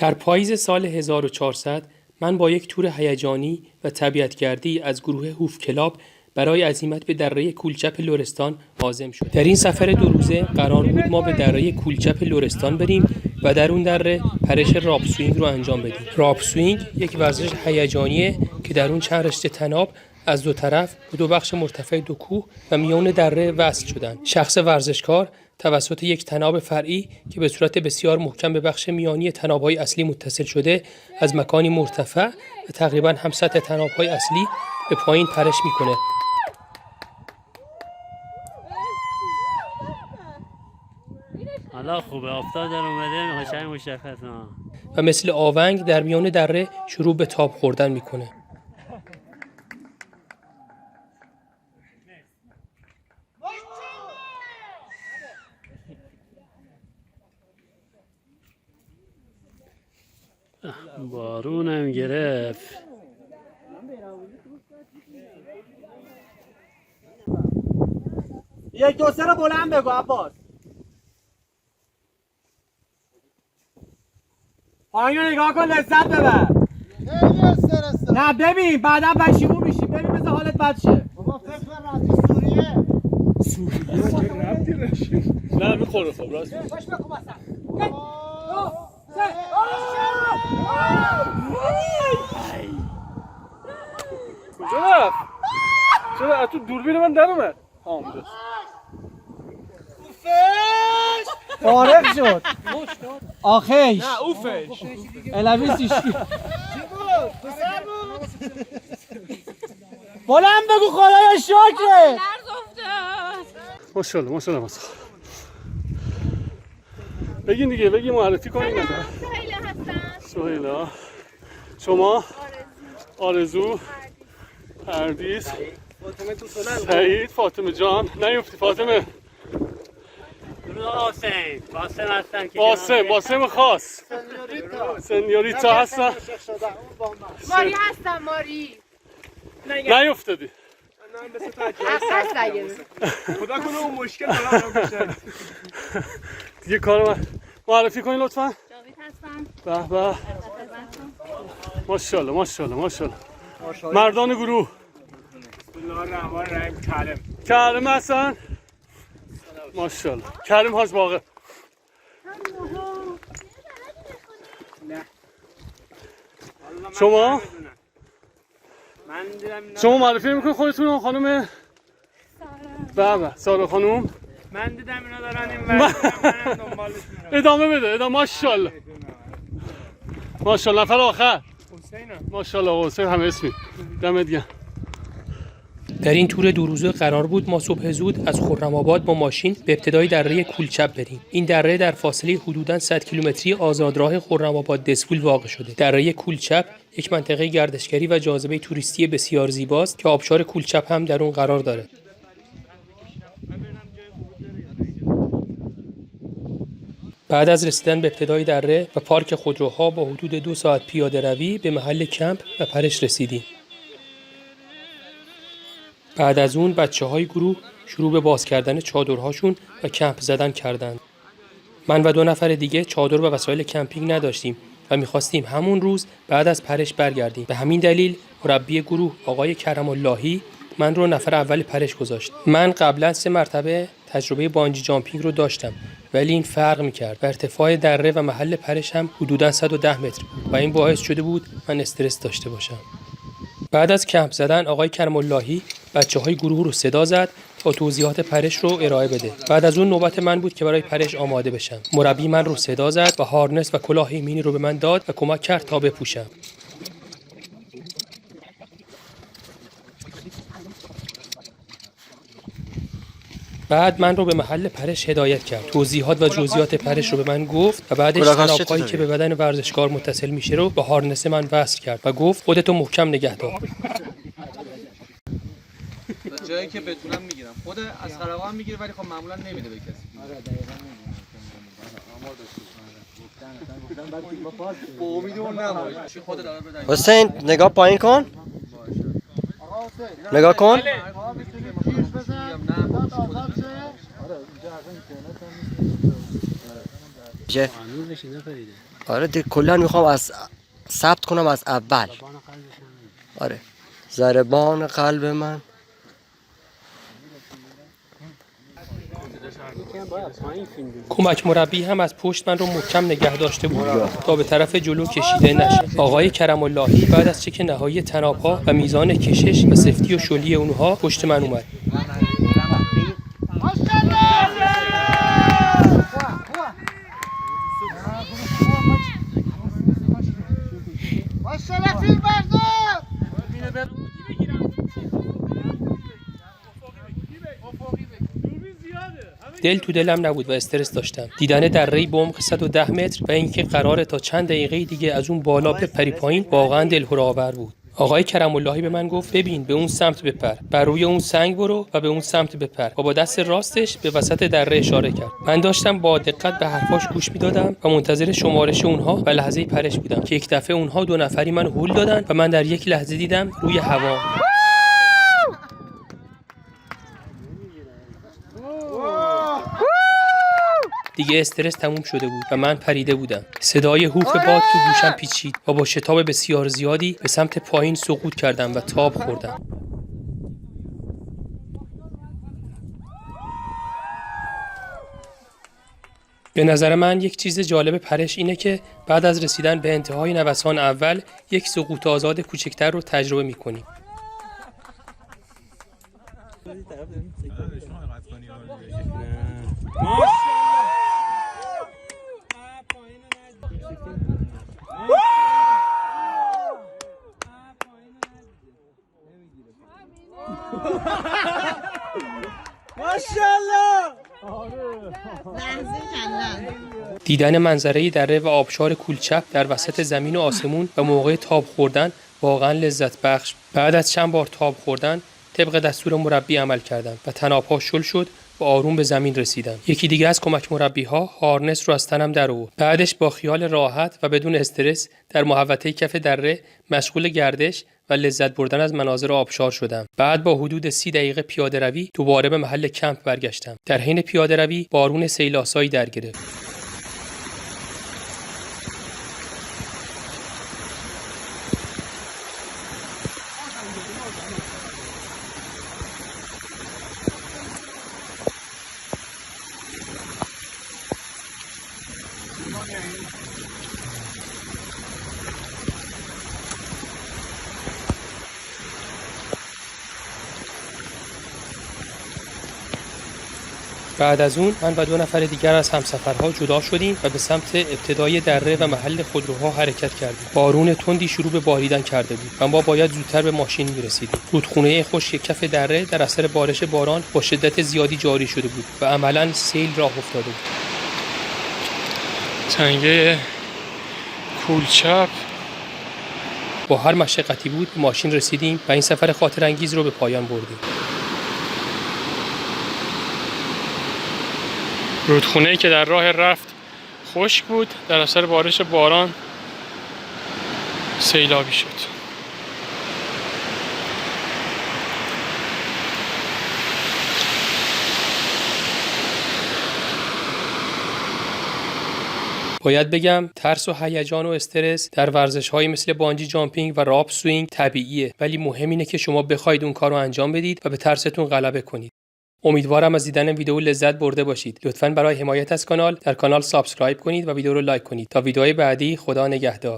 در پاییز سال 1400 من با یک تور هیجانی و طبیعت‌گردی از گروه هوف کلاب برای عزیمت به دره کولچپ لرستان عازم شد. در این سفر 2 روزه قرار بود ما به دره کولچپ لرستان بریم و در اون دره پرش راپ سوینگ رو انجام بدیم. راپ سوینگ یک ورزش هیجانیه که در اون چند رشته طناب از دو طرف به 2 بخش مرتفع 2 کوه و میان دره وصل شدن. شخص ورزشکار توسط یک طناب فرعی که به صورت بسیار محکم به بخش میانی طناب‌های اصلی متصل شده از مکانی مرتفع و تقریباً هم سطح طناب‌های اصلی به پایین پرش میکنه. حالا خوبه آفتاب در اومده قشنگ مشخصه و مثل آونگ در میان دره شروع به تاب خوردن میکنه. بارونم گرفت. یک دو سه رو بلند بگو عباس. پایین رو نگاه کن لذت ببر. نه ببین بعدا پشیمون میشی. ببین مثل حالت بد شه. بابا فکر رفتی سوریه رفتی رشید. نه میخوره خب راست خوش بکن مثلا. کجا رفت؟ چرا تو دوربین من در اومد؟ اونجاست. فارغ شد. آخیش. نه اوفش. الویسیش. بلند بگو خدایا شکره. ماشاءالله ماشاءالله بگین دیگه بگین معرفی کنین نده. سهیلا هستم. سهیلا. شما؟ آرزو. پردیس. سعید. فاطمه جان. نیفتی فاطمه. قاسم هستن که باسم خاص. سنیوریتا هستن. ماری هستم ماری. نیفتادی. هست اگه خدا کنه اون مشکل حالا بشه. دیگه کارو معرفی کنین لطفا. جاوید هستم. به به. ماشاءالله ماشاءالله ماشاءالله. مردان گروه. بسم الله الرحمن الرحیم. کریم هستن. ماشاءالله. کریم حاج باقر. شما؟ شما معرفی میکنید خودتون خانم؟ بله سارا خانم. من دیدم اینا دارن این منم دنبالش میرم. ادامه بده ادامه. ماشاءالله ماشاءالله نفر آخر حسینم. ماشاءالله حسین همه اسمی دمت گرم. در این تور 2 روزه قرار بود ما صبح زود از خرم‌آباد با ماشین به ابتدای دره کولچپ بریم. این دره در فاصله حدوداً 100 کیلومتری آزادراه خرم‌آباد دسفول واقع شده. دره کولچپ یک منطقه گردشگری و جاذبه توریستی بسیار زیباست که آبشار کولچپ هم در اون قرار داره. بعد از رسیدن به ابتدای دره و پارک خودروها با حدود 2 ساعت پیاده روی به محل کمپ و پرش رسیدیم. بعد از اون بچه‌های گروه شروع به باز کردن چادرهاشون و کمپ زدن کردند. من و 2 نفر دیگه چادر و وسایل کمپینگ نداشتیم و می‌خواستیم همون روز بعد از پرش برگردیم. به همین دلیل مربی گروه آقای کرم اللهی من رو نفر اول پرش گذاشت. من قبلا 3 مرتبه تجربه بانجی جامپینگ رو داشتم ولی این فرق می‌کرد و ارتفاع دره و محل پرش هم حدوداً 110 متر بود و این باعث شده بود من استرس داشته باشم. بعد از کمپ زدن آقای کرم اللهی بچه‌های گروه رو صدا زد تا توضیحات پرش رو ارائه بده. بعد از اون نوبت من بود که برای پرش آماده بشم. مربی من رو صدا زد و هارنس و کلاه ایمنی رو به من داد و کمک کرد تا بپوشم. بعد من رو به محل پرش هدایت کرد. توضیحات و جزئیات پرش رو به من گفت و بعدش طناب‌هایی که به بدن ورزشکار متصل میشه رو به هارنس من وصل کرد و گفت خودتو محکم نگه دار. جایی که بتونم میگیرم. خود از خرابان میگیره ولی خب معمولا نمیده به کسی. آره دقیقاً نمیده. حسین نگاه پایین کن. نگاه کن. آره دیگه کلا میخوام از ثبت کنم از اول. آره ضربان قلب من. کمک مربی هم از پشت من رو محکم نگه داشته بود تا به طرف جلو کشیده نشه. آقای کرم اللهی بعد از چک نهایی طناب‌ها و میزان کشش و سفتی و شلی اونها پشت من اومد. دل تو دلم نبود و استرس داشتم. دیدن دره‌ای به عمق 110 متر و اینکه قراره تا چند دقیقه دیگه از اون بالا بپری پایین واقعا دلهره‌آور بود. آقای کرم اللهی به من گفت ببین به اون سمت بپر، بر روی اون سنگ برو و به اون سمت بپر. و با دست راستش به وسط دره اشاره کرد. من داشتم با دقت به حرفاش گوش میدادم و منتظر شمارش اونها و لحظه پرش بودم که یک دفعه اونها 2 نفری من هول دادن و من در یک لحظه دیدم روی هوا. دیگه استرس تموم شده بود و من پریده بودم. صدای هوف باد تو گوشم پیچید و با شتاب بسیار زیادی به سمت پایین سقوط کردم و تاب خوردم. به نظر من یک چیز جالب پرش اینه که بعد از رسیدن به انتهای نوسان اول یک سقوط آزاد کوچکتر رو تجربه می‌کنیم. دیدن منظره دره و آبشار کولچپ در وسط زمین و آسمون و موقع تاب خوردن واقعا لذت بخش. بعد از چند بار تاب خوردن طبق دستور مربی عمل کردم و طناب‌ها شل شد و آروم به زمین رسیدم. یکی دیگه از کمک مربی‌ها هارنس رو از تنم در آورد. بعدش با خیال راحت و بدون استرس در محوطه کف دره مشغول گردش و لذت بردن از مناظر آبشار شدم. بعد با حدود 30 دقیقه پیاده روی دوباره به محل کمپ برگشتم. در حین پیاده روی بارون سیل‌آسایی در گرفت. بعد از اون من و 2 نفر دیگر از همسفرها جدا شدیم و به سمت ابتدای دره و محل خودروها حرکت کردیم. بارون تندی شروع به باریدن کرده بود و ما باید زودتر به ماشین می‌رسیدیم. رودخونه خشک کف دره در اثر بارش باران با شدت زیادی جاری شده بود و عملاً سیل راه افتاده بود. تنگه کولچپ با هر مشقتی بود به ماشین رسیدیم و این سفر خاطر انگیز رو به پایان بردیم. رودخونه‌ای که در راه رفت خشک بود، در اثر بارش باران سیلابی شد. باید بگم ترس و هیجان و استرس در ورزش‌های مثل بانجی جامپینگ و راپ سوینگ طبیعیه، ولی مهم اینه که شما بخواید اون کارو انجام بدید و به ترستون غلبه کنید. امیدوارم از دیدن ویدیو لذت برده باشید. لطفاً برای حمایت از کانال در کانال سابسکرایب کنید و ویدیو رو لایک کنید. تا ویدیوهای بعدی، خدا نگهدار.